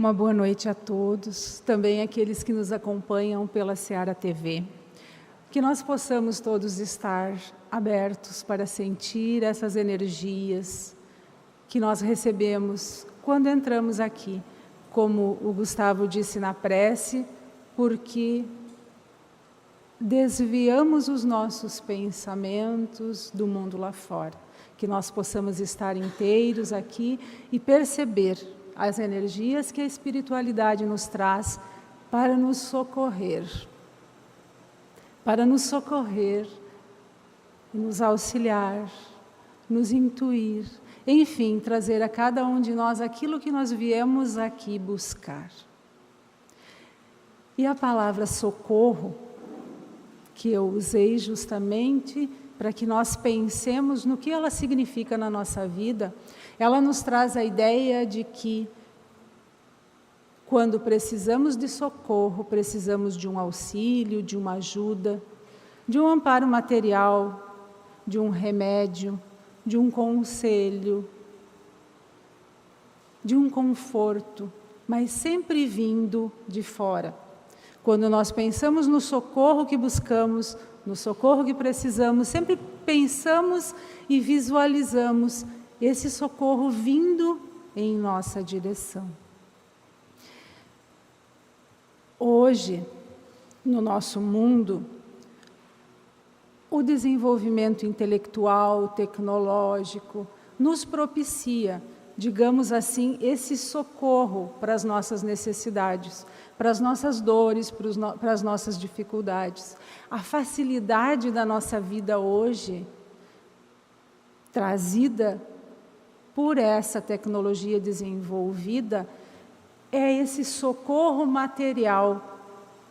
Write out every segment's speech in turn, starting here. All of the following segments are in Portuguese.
Uma boa noite a todos, também aqueles que nos acompanham pela Seara TV. Que nós possamos todos estar abertos para sentir essas energias que nós recebemos quando entramos aqui, como o Gustavo disse na prece, porque desviamos os nossos pensamentos do mundo lá fora. Que nós possamos estar inteiros aqui e perceber as energias que a espiritualidade nos traz para nos socorrer e nos auxiliar, nos intuir, enfim, trazer a cada um de nós aquilo que nós viemos aqui buscar. E a palavra socorro, que eu usei justamente para que nós pensemos no que ela significa na nossa vida, ela nos traz a ideia de que quando precisamos de socorro, precisamos de um auxílio, de uma ajuda, de um amparo material, de um remédio, de um conselho, de um conforto, mas sempre vindo de fora. Quando nós pensamos no socorro que buscamos, no socorro que precisamos, sempre pensamos e visualizamos esse socorro vindo em nossa direção. Hoje, no nosso mundo, o desenvolvimento intelectual, tecnológico, nos propicia, digamos assim, esse socorro para as nossas necessidades, para as nossas dores, para as nossas dificuldades. A facilidade da nossa vida hoje, trazida por essa tecnologia desenvolvida, é esse socorro material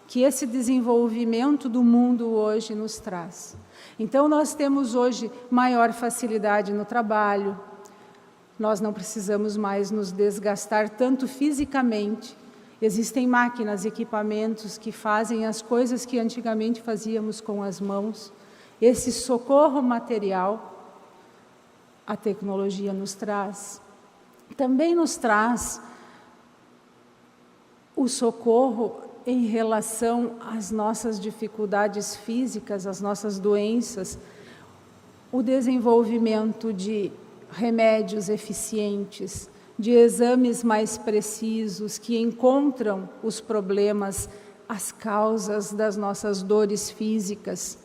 que esse desenvolvimento do mundo hoje nos traz. Então, nós temos hoje maior facilidade no trabalho, nós não precisamos mais nos desgastar tanto fisicamente. Existem máquinas, equipamentos que fazem as coisas que antigamente fazíamos com as mãos. Esse socorro material, a tecnologia nos traz. Também nos traz o socorro em relação às nossas dificuldades físicas, às nossas doenças, o desenvolvimento de remédios eficientes, de exames mais precisos que encontram os problemas, as causas das nossas dores físicas,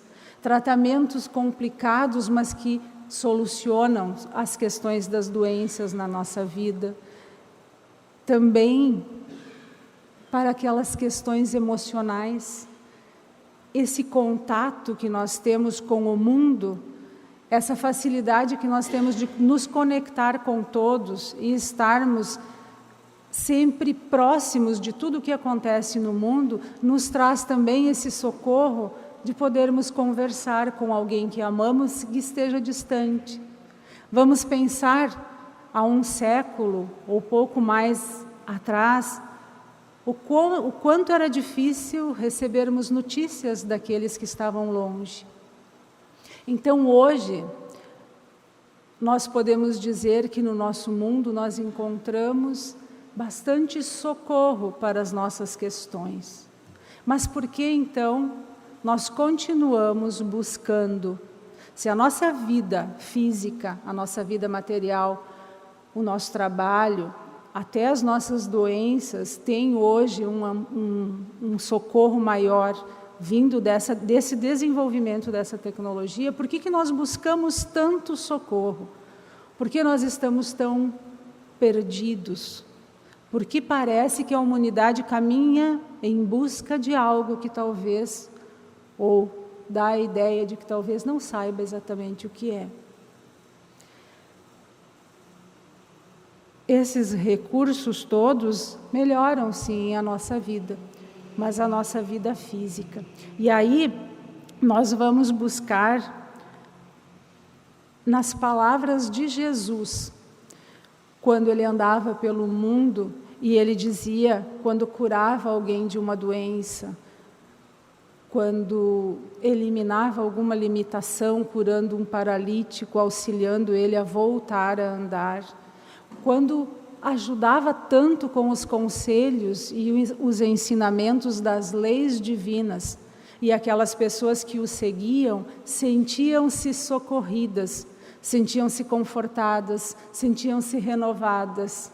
tratamentos complicados, mas que solucionam as questões das doenças na nossa vida. Também para aquelas questões emocionais, esse contato que nós temos com o mundo, essa facilidade que nós temos de nos conectar com todos e estarmos sempre próximos de tudo o que acontece no mundo, nos traz também esse socorro de podermos conversar com alguém que amamos que esteja distante. Vamos pensar há um século ou pouco mais atrás, o quanto era difícil recebermos notícias daqueles que estavam longe. Então, hoje, nós podemos dizer que no nosso mundo nós encontramos bastante socorro para as nossas questões. Mas por que, então, nós continuamos buscando? Se a nossa vida física, a nossa vida material, o nosso trabalho, até as nossas doenças têm hoje um socorro maior vindo desse desenvolvimento dessa tecnologia, por que nós buscamos tanto socorro? Por que nós estamos tão perdidos? Porque parece que a humanidade caminha em busca de algo que talvez, ou dá a ideia de que talvez não saiba exatamente o que é. Esses recursos todos melhoram, sim, a nossa vida, mas a nossa vida física. E aí, nós vamos buscar nas palavras de Jesus, quando ele andava pelo mundo, e ele dizia, quando curava alguém de uma doença, quando eliminava alguma limitação, curando um paralítico, auxiliando ele a voltar a andar, quando ajudava tanto com os conselhos e os ensinamentos das leis divinas, e aquelas pessoas que o seguiam sentiam-se socorridas, sentiam-se confortadas, sentiam-se renovadas.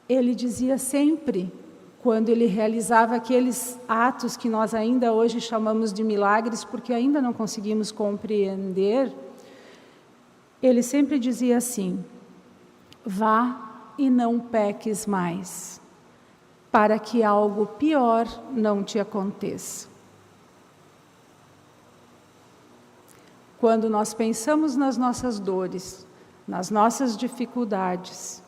Ele dizia sempre, quando ele realizava aqueles atos que nós ainda hoje chamamos de milagres, porque ainda não conseguimos compreender, ele sempre dizia assim: vá e não peques mais, para que algo pior não te aconteça. Quando nós pensamos nas nossas dores, nas nossas dificuldades,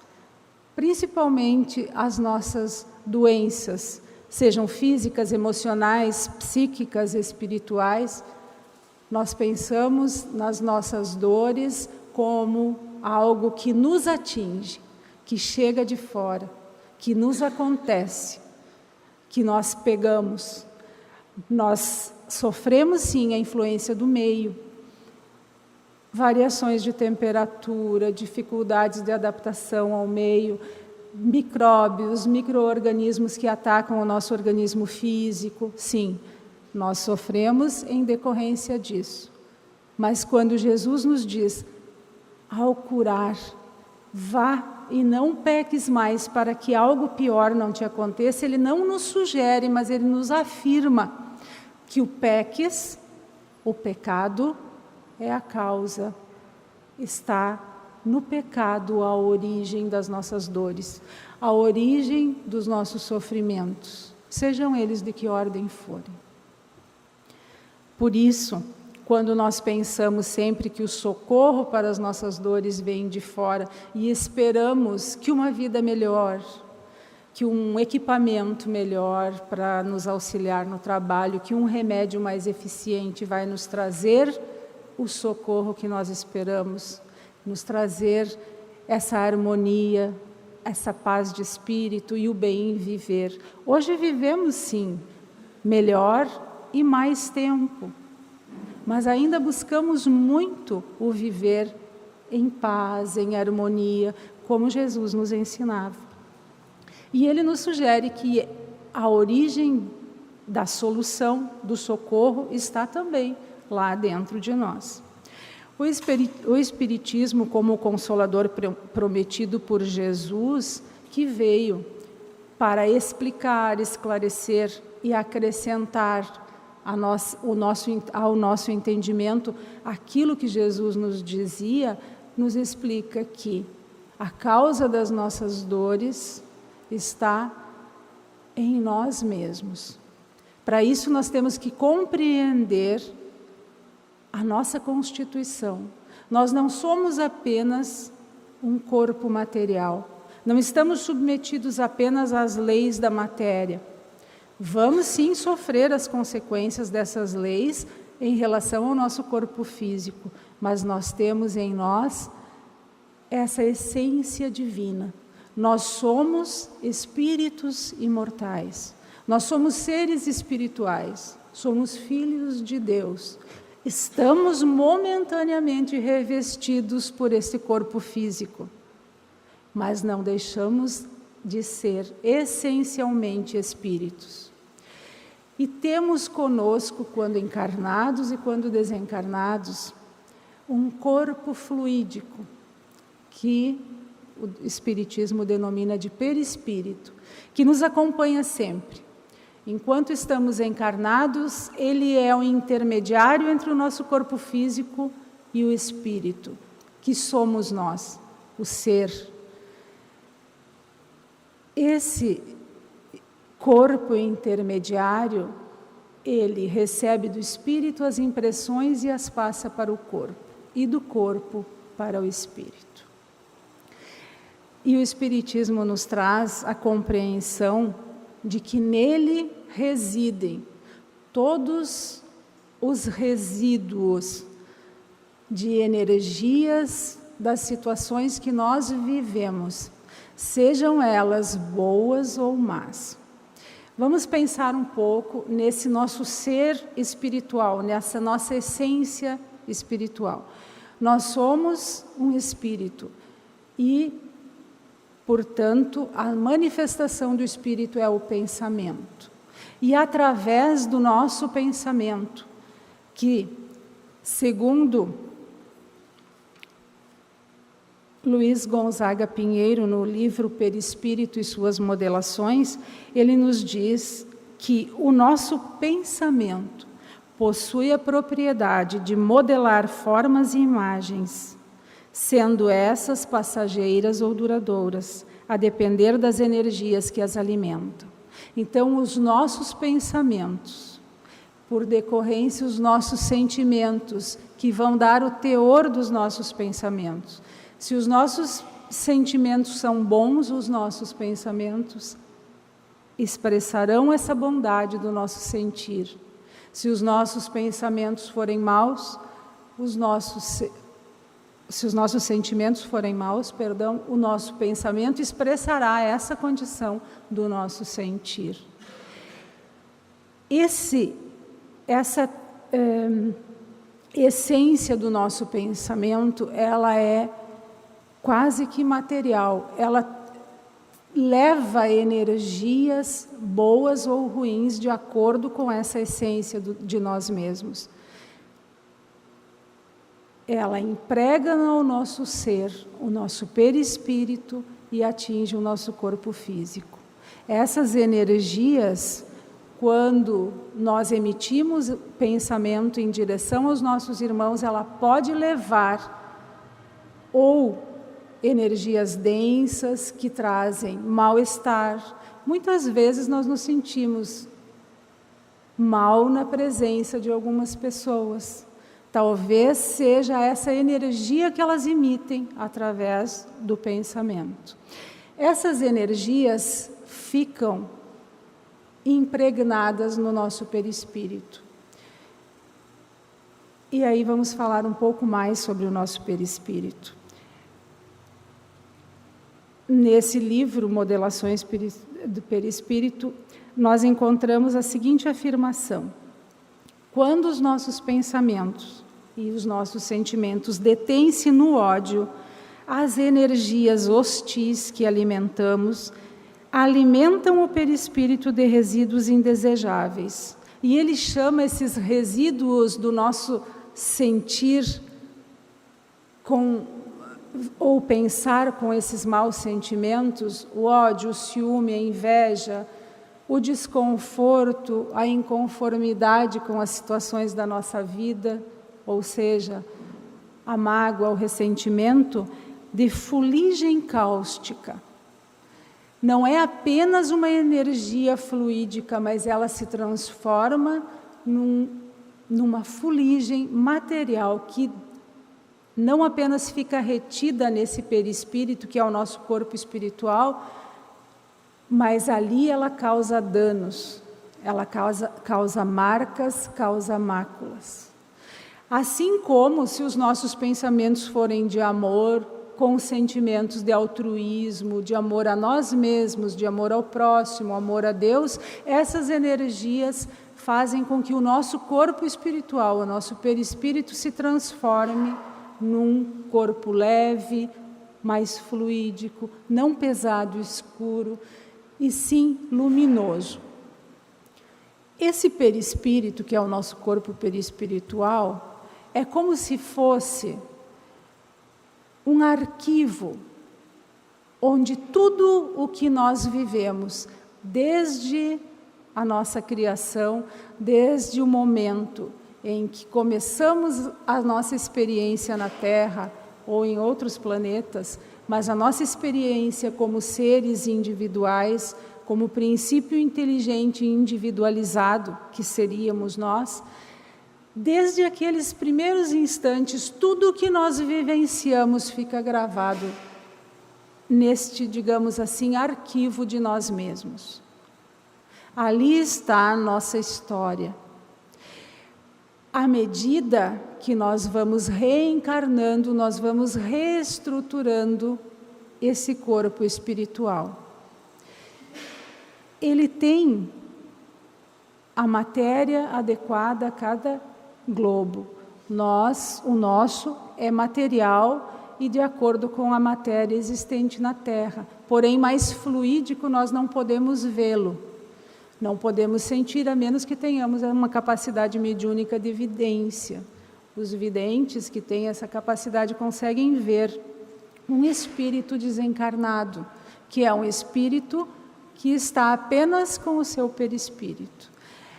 principalmente as nossas doenças, sejam físicas, emocionais, psíquicas, espirituais, nós pensamos nas nossas dores como algo que nos atinge, que chega de fora, que nos acontece, que nós pegamos. Nós sofremos sim a influência do meio, variações de temperatura, dificuldades de adaptação ao meio, micróbios, micro-organismos que atacam o nosso organismo físico. Sim, nós sofremos em decorrência disso. Mas quando Jesus nos diz, ao curar, vá e não peques mais para que algo pior não te aconteça, Ele não nos sugere, mas Ele nos afirma que o pecado, é a causa, está no pecado a origem das nossas dores, a origem dos nossos sofrimentos, sejam eles de que ordem forem. Por isso, quando nós pensamos sempre que o socorro para as nossas dores vem de fora e esperamos que uma vida melhor, que um equipamento melhor para nos auxiliar no trabalho, que um remédio mais eficiente vai nos trazer o socorro que nós esperamos, nos trazer essa harmonia, essa paz de espírito e o bem viver. Hoje vivemos sim, melhor e mais tempo, mas ainda buscamos muito o viver em paz, em harmonia, como Jesus nos ensinava. E Ele nos sugere que a origem da solução, do socorro, está também lá dentro de nós. O Espiritismo, como o Consolador prometido por Jesus, que veio para explicar, esclarecer e acrescentar ao nosso entendimento aquilo que Jesus nos dizia, nos explica que a causa das nossas dores está em nós mesmos. Para isso nós temos que compreender a nossa constituição. Nós não somos apenas um corpo material, não estamos submetidos apenas às leis da matéria. Vamos sim sofrer as consequências dessas leis em relação ao nosso corpo físico, mas nós temos em nós essa essência divina. Nós somos espíritos imortais, nós somos seres espirituais, somos filhos de Deus. Estamos momentaneamente revestidos por esse corpo físico, mas não deixamos de ser essencialmente espíritos. E temos conosco, quando encarnados e quando desencarnados, um corpo fluídico, que o Espiritismo denomina de perispírito, que nos acompanha sempre. Enquanto estamos encarnados, ele é o intermediário entre o nosso corpo físico e o espírito, que somos nós, o ser. Esse corpo intermediário, ele recebe do espírito as impressões e as passa para o corpo, e do corpo para o espírito. E o Espiritismo nos traz a compreensão de que nele residem todos os resíduos de energias das situações que nós vivemos, sejam elas boas ou más. Vamos pensar um pouco nesse nosso ser espiritual, nessa nossa essência espiritual. Nós somos um espírito e Portanto, a manifestação do Espírito é o pensamento. E através do nosso pensamento, que, segundo Luiz Gonzaga Pinheiro, no livro Perispírito e suas modelações, ele nos diz que o nosso pensamento possui a propriedade de modelar formas e imagens, sendo essas passageiras ou duradouras, a depender das energias que as alimentam. Então, os nossos pensamentos, por decorrência, os nossos sentimentos, que vão dar o teor dos nossos pensamentos. Se os nossos sentimentos são bons, os nossos pensamentos expressarão essa bondade do nosso sentir. Se os nossos pensamentos forem maus, se os nossos sentimentos forem maus, o nosso pensamento expressará essa condição do nosso sentir. Essa essência do nosso pensamento, ela é quase que material, ela leva energias boas ou ruins de acordo com essa essência de nós mesmos. Ela emprega no nosso ser, o nosso perispírito e atinge o nosso corpo físico. Essas energias, quando nós emitimos pensamento em direção aos nossos irmãos, ela pode levar ou energias densas que trazem mal-estar. Muitas vezes nós nos sentimos mal na presença de algumas pessoas. Talvez seja essa energia que elas emitem através do pensamento. Essas energias ficam impregnadas no nosso perispírito. E aí vamos falar um pouco mais sobre o nosso perispírito. Nesse livro, Modelações do Perispírito, nós encontramos a seguinte afirmação: quando os nossos pensamentos e os nossos sentimentos detêm-se no ódio, as energias hostis que alimentamos alimentam o perispírito de resíduos indesejáveis. E ele chama esses resíduos do nosso sentir ou pensar com esses maus sentimentos, o ódio, o ciúme, a inveja, o desconforto, a inconformidade com as situações da nossa vida, ou seja, a mágoa, o ressentimento, de fuligem cáustica. Não é apenas uma energia fluídica, mas ela se transforma numa fuligem material que não apenas fica retida nesse perispírito, que é o nosso corpo espiritual, mas ali ela causa danos, ela causa marcas, causa máculas. Assim como, se os nossos pensamentos forem de amor, com sentimentos de altruísmo, de amor a nós mesmos, de amor ao próximo, amor a Deus, essas energias fazem com que o nosso corpo espiritual, o nosso perispírito, se transforme num corpo leve, mais fluídico, não pesado e escuro, e sim luminoso. Esse perispírito, que é o nosso corpo perispiritual, é como se fosse um arquivo onde tudo o que nós vivemos, desde a nossa criação, desde o momento em que começamos a nossa experiência na Terra ou em outros planetas, mas a nossa experiência como seres individuais, como princípio inteligente individualizado que seríamos nós, desde aqueles primeiros instantes, tudo o que nós vivenciamos fica gravado neste, digamos assim, arquivo de nós mesmos. Ali está a nossa história. À medida que nós vamos reencarnando, nós vamos reestruturando esse corpo espiritual. Ele tem a matéria adequada a cada globo. O nosso é material e de acordo com a matéria existente na Terra. Porém, mais fluídico, nós não podemos vê-lo, não podemos sentir, a menos que tenhamos uma capacidade mediúnica de evidência. Os videntes que têm essa capacidade conseguem ver um espírito desencarnado, que é um espírito que está apenas com o seu perispírito.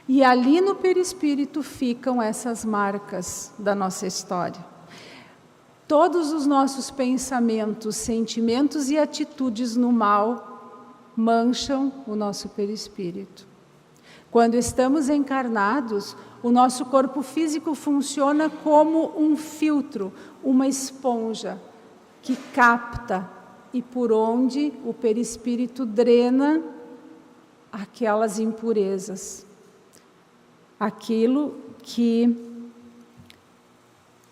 E ali no perispírito ficam essas marcas da nossa história. Todos os nossos pensamentos, sentimentos e atitudes no mal mancham o nosso perispírito. Quando estamos encarnados, o nosso corpo físico funciona como um filtro, uma esponja que capta e por onde o perispírito drena aquelas impurezas. Aquilo que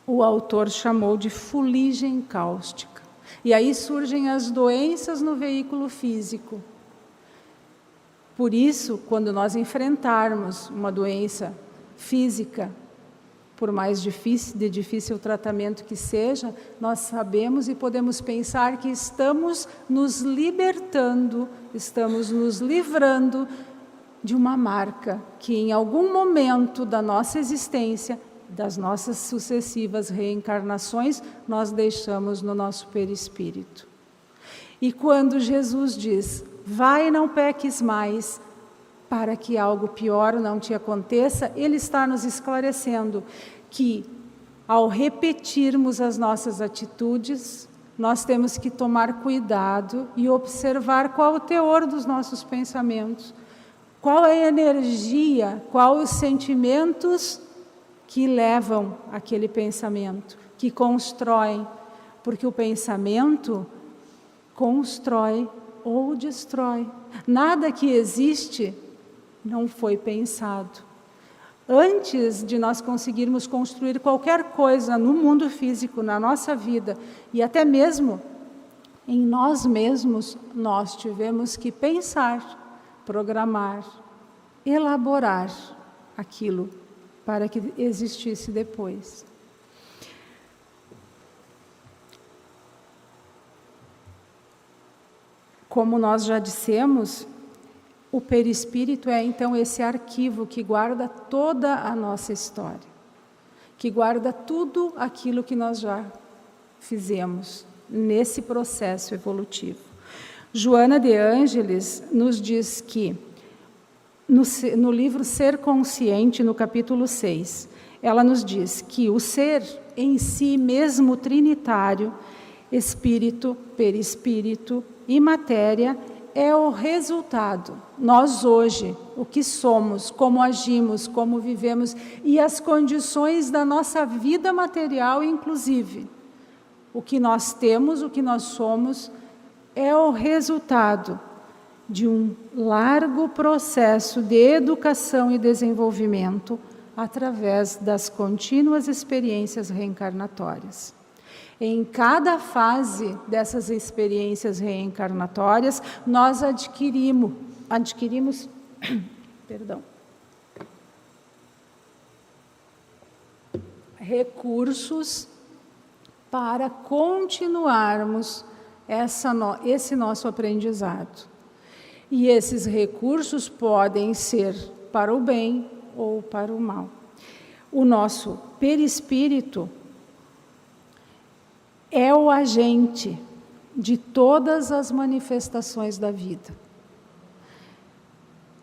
o autor chamou de fuligem cáustica. E aí surgem as doenças no veículo físico. Por isso, quando nós enfrentarmos uma doença física, por mais difícil tratamento que seja, nós sabemos e podemos pensar que estamos nos libertando, estamos nos livrando de uma marca que em algum momento da nossa existência, das nossas sucessivas reencarnações, nós deixamos no nosso perispírito. E quando Jesus diz, vai e não peques mais, para que algo pior não te aconteça, Ele está nos esclarecendo que, ao repetirmos as nossas atitudes, nós temos que tomar cuidado e observar qual o teor dos nossos pensamentos, qual a energia, qual os sentimentos que levam aquele pensamento, que constroem, porque o pensamento constrói ou destrói. Nada que existe não foi pensado. Antes de nós conseguirmos construir qualquer coisa no mundo físico, na nossa vida, e até mesmo em nós mesmos, nós tivemos que pensar, programar, elaborar aquilo para que existisse depois. Como nós já dissemos, o perispírito é então esse arquivo que guarda toda a nossa história, que guarda tudo aquilo que nós já fizemos nesse processo evolutivo. Joana de Ângeles nos diz que, no livro Ser Consciente, no capítulo 6, ela nos diz que o ser em si mesmo trinitário, espírito, perispírito e matéria, é o resultado. Nós hoje, o que somos, como agimos, como vivemos e as condições da nossa vida material, inclusive. O que nós temos, o que nós somos, é o resultado de um largo processo de educação e desenvolvimento através das contínuas experiências reencarnatórias. Em cada fase dessas experiências reencarnatórias, nós adquirimos recursos para continuarmos esse nosso aprendizado. E esses recursos podem ser para o bem ou para o mal. O nosso perispírito é o agente de todas as manifestações da vida.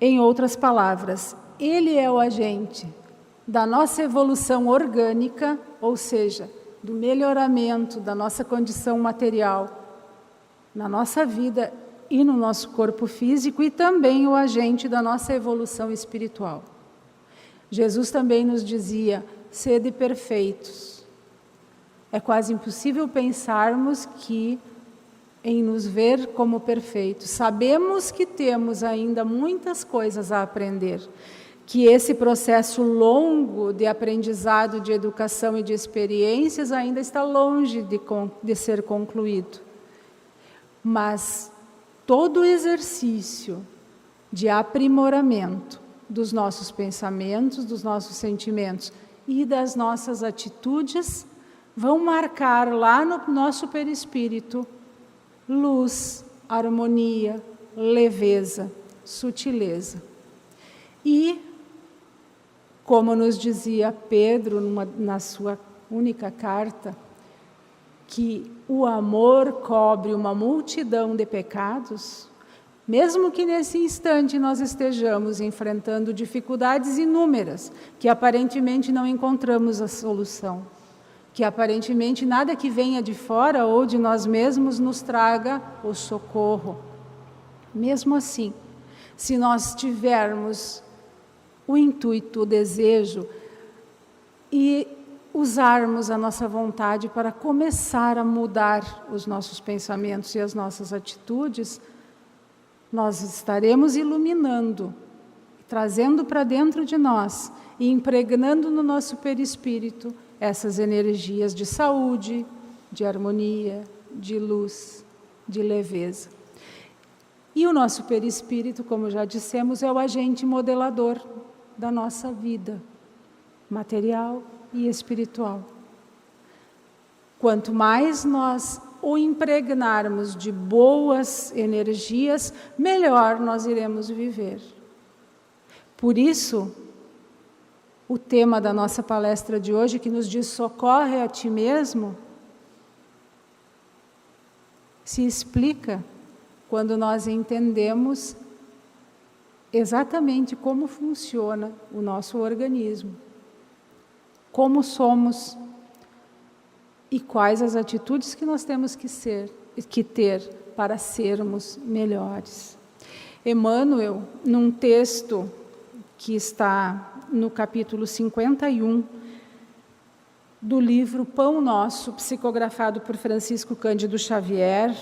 Em outras palavras, ele é o agente da nossa evolução orgânica, ou seja, do melhoramento da nossa condição material na nossa vida e no nosso corpo físico, e também o agente da nossa evolução espiritual. Jesus também nos dizia, sede perfeitos. É quase impossível pensarmos que em nos ver como perfeitos. Sabemos que temos ainda muitas coisas a aprender, que esse processo longo de aprendizado, de educação e de experiências ainda está longe de ser concluído. Mas todo o exercício de aprimoramento dos nossos pensamentos, dos nossos sentimentos e das nossas atitudes vão marcar lá no nosso perispírito luz, harmonia, leveza, sutileza. E, como nos dizia Pedro na sua única carta, que o amor cobre uma multidão de pecados, mesmo que nesse instante nós estejamos enfrentando dificuldades inúmeras, que aparentemente não encontramos a solução, que aparentemente nada que venha de fora ou de nós mesmos nos traga o socorro. Mesmo assim, se nós tivermos o intuito, o desejo e usarmos a nossa vontade para começar a mudar os nossos pensamentos e as nossas atitudes, nós estaremos iluminando, trazendo para dentro de nós e impregnando no nosso perispírito essas energias de saúde, de harmonia, de luz, de leveza. E o nosso perispírito, como já dissemos, é o agente modelador da nossa vida material e espiritual. Quanto mais nós o impregnarmos de boas energias, melhor nós iremos viver. Por isso, o tema da nossa palestra de hoje, que nos diz socorre a ti mesmo, se explica quando nós entendemos exatamente como funciona o nosso organismo, como somos e quais as atitudes que nós temos que ter para sermos melhores. Emmanuel, num texto que está no capítulo 51 do livro Pão Nosso, psicografado por Francisco Cândido Xavier,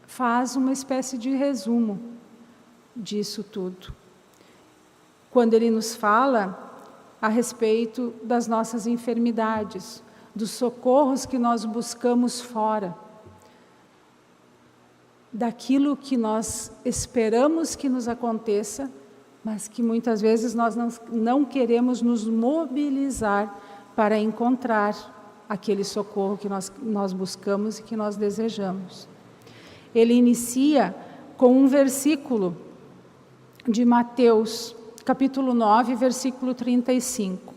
faz uma espécie de resumo disso tudo. Quando ele nos fala a respeito das nossas enfermidades, dos socorros que nós buscamos fora, daquilo que nós esperamos que nos aconteça, mas que muitas vezes nós não queremos nos mobilizar para encontrar aquele socorro que nós buscamos e que nós desejamos. Ele inicia com um versículo de Mateus, capítulo 9, versículo 35,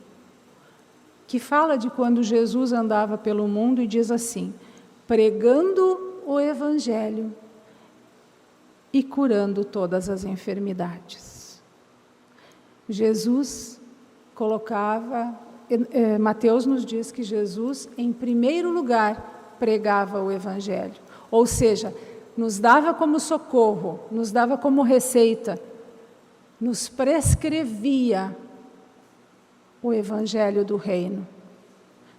que fala de quando Jesus andava pelo mundo e diz assim: pregando o Evangelho e curando todas as enfermidades. Jesus Mateus nos diz que Jesus, em primeiro lugar, pregava o Evangelho, ou seja, nos dava como socorro, nos dava como receita, nos prescrevia o Evangelho do Reino.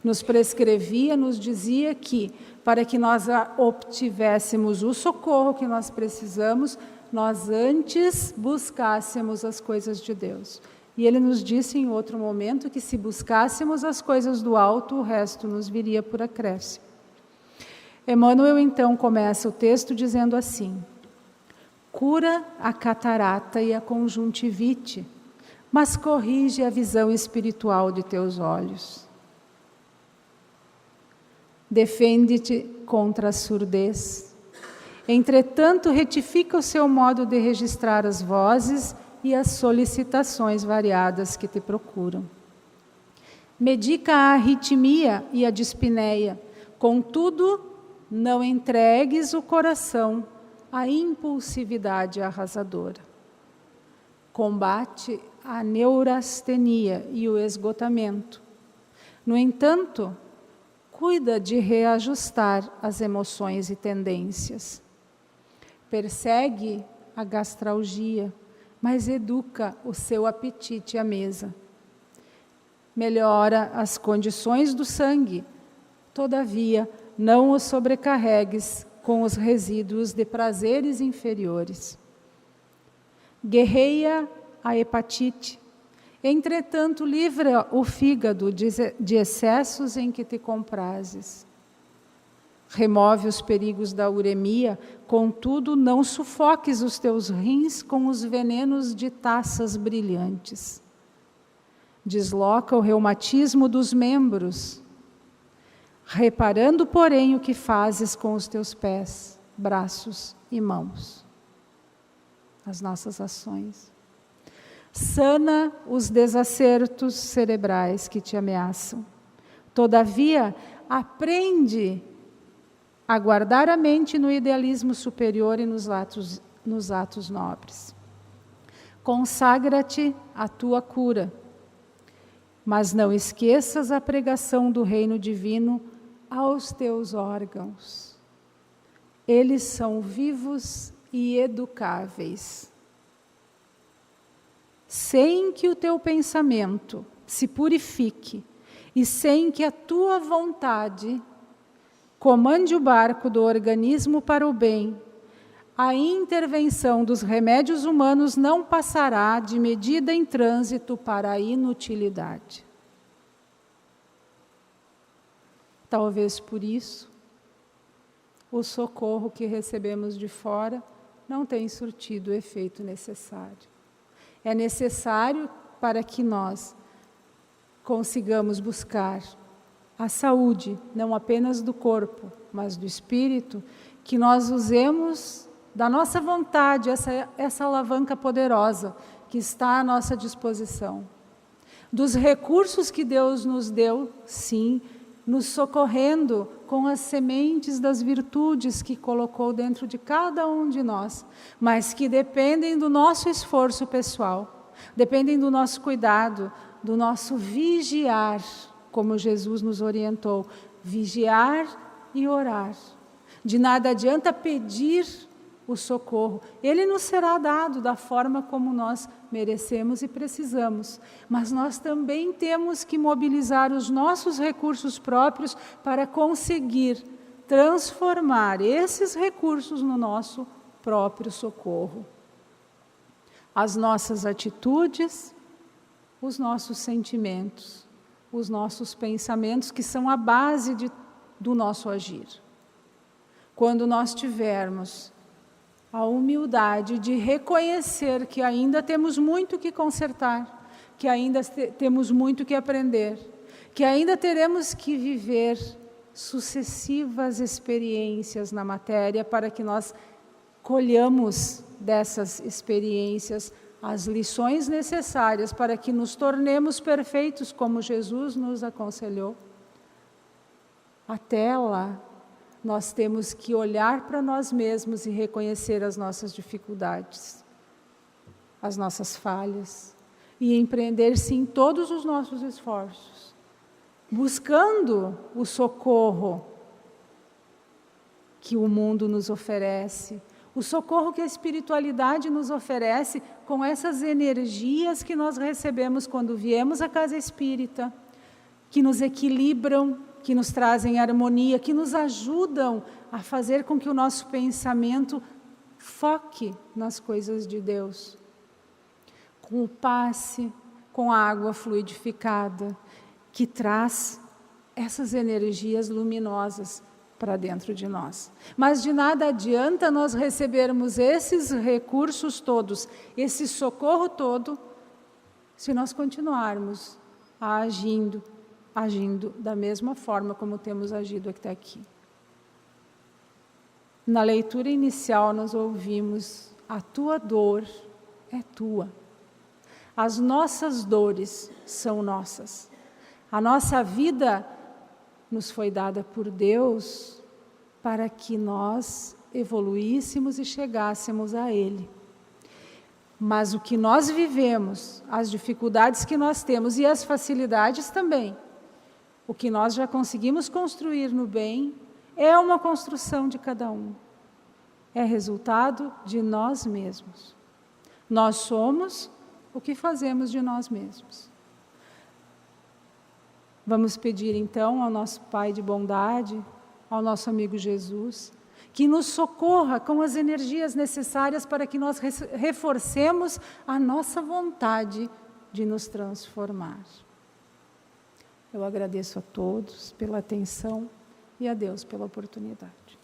Nos prescrevia, nos dizia que, para que nós obtivéssemos o socorro que nós precisamos, nós antes buscássemos as coisas de Deus. E ele nos disse em outro momento que se buscássemos as coisas do alto, o resto nos viria por acréscimo. Emmanuel então começa o texto dizendo assim: cura a catarata e a conjuntivite, mas corrige a visão espiritual de teus olhos. Defende-te contra a surdez. Entretanto, retifica o seu modo de registrar as vozes e as solicitações variadas que te procuram. Medica a arritmia e a dispneia, contudo, não entregues o coração à impulsividade arrasadora. Combate a neurastenia e o esgotamento. No entanto, cuida de reajustar as emoções e tendências. Persegue a gastralgia, mas educa o seu apetite à mesa. Melhora as condições do sangue, todavia, não o sobrecarregues com os resíduos de prazeres inferiores. Guerreia a hepatite, entretanto, livra o fígado de excessos em que te comprazes. Remove os perigos da uremia, contudo, não sufoques os teus rins com os venenos de taças brilhantes. Desloca o reumatismo dos membros. reparando, porém, o que fazes com os teus pés, braços e mãos. As nossas ações. Sana os desacertos cerebrais que te ameaçam. Todavia, aprende a guardar a mente no idealismo superior e nos atos nobres. Consagra-te à tua cura, mas não esqueças a pregação do reino divino aos teus órgãos. Eles são vivos e educáveis. Sem que o teu pensamento se purifique e sem que a tua vontade comande o barco do organismo para o bem, a intervenção dos remédios humanos não passará de medida em trânsito para a inutilidade. Talvez por isso, o socorro que recebemos de fora não tem surtido o efeito necessário. É necessário para que nós consigamos buscar a saúde, não apenas do corpo, mas do espírito, que nós usemos da nossa vontade, essa alavanca poderosa que está à nossa disposição. Dos recursos que Deus nos deu, sim, nos socorrendo com as sementes das virtudes que colocou dentro de cada um de nós, mas que dependem do nosso esforço pessoal, dependem do nosso cuidado, do nosso vigiar, como Jesus nos orientou, vigiar e orar. De nada adianta pedir o socorro, ele nos será dado da forma como nós merecemos e precisamos, mas nós também temos que mobilizar os nossos recursos próprios para conseguir transformar esses recursos no nosso próprio socorro. As nossas atitudes, os nossos sentimentos, os nossos pensamentos, que são a base do nosso agir. Quando nós tivermos a humildade de reconhecer que ainda temos muito que consertar, que ainda temos muito que aprender, que ainda teremos que viver sucessivas experiências na matéria para que nós colhamos dessas experiências as lições necessárias para que nos tornemos perfeitos como Jesus nos aconselhou. Até lá, nós temos que olhar para nós mesmos e reconhecer as nossas dificuldades, as nossas falhas, e empreender, sim, todos os nossos esforços, buscando o socorro que o mundo nos oferece, o socorro que a espiritualidade nos oferece com essas energias que nós recebemos quando viemos à casa espírita, que nos equilibram, que nos trazem harmonia, que nos ajudam a fazer com que o nosso pensamento foque nas coisas de Deus. Com o passe, com a água fluidificada, que traz essas energias luminosas para dentro de nós. Mas de nada adianta nós recebermos esses recursos todos, esse socorro todo, se nós continuarmos agindo da mesma forma como temos agido até aqui. Na leitura inicial nós ouvimos: a tua dor é tua. As nossas dores são nossas. A nossa vida nos foi dada por Deus para que nós evoluíssemos e chegássemos a Ele. Mas o que nós vivemos, as dificuldades que nós temos e as facilidades também, o que nós já conseguimos construir no bem, é uma construção de cada um. É resultado de nós mesmos. Nós somos o que fazemos de nós mesmos. Vamos pedir então ao nosso Pai de bondade, ao nosso amigo Jesus, que nos socorra com as energias necessárias para que nós reforcemos a nossa vontade de nos transformar. Eu agradeço a todos pela atenção e a Deus pela oportunidade.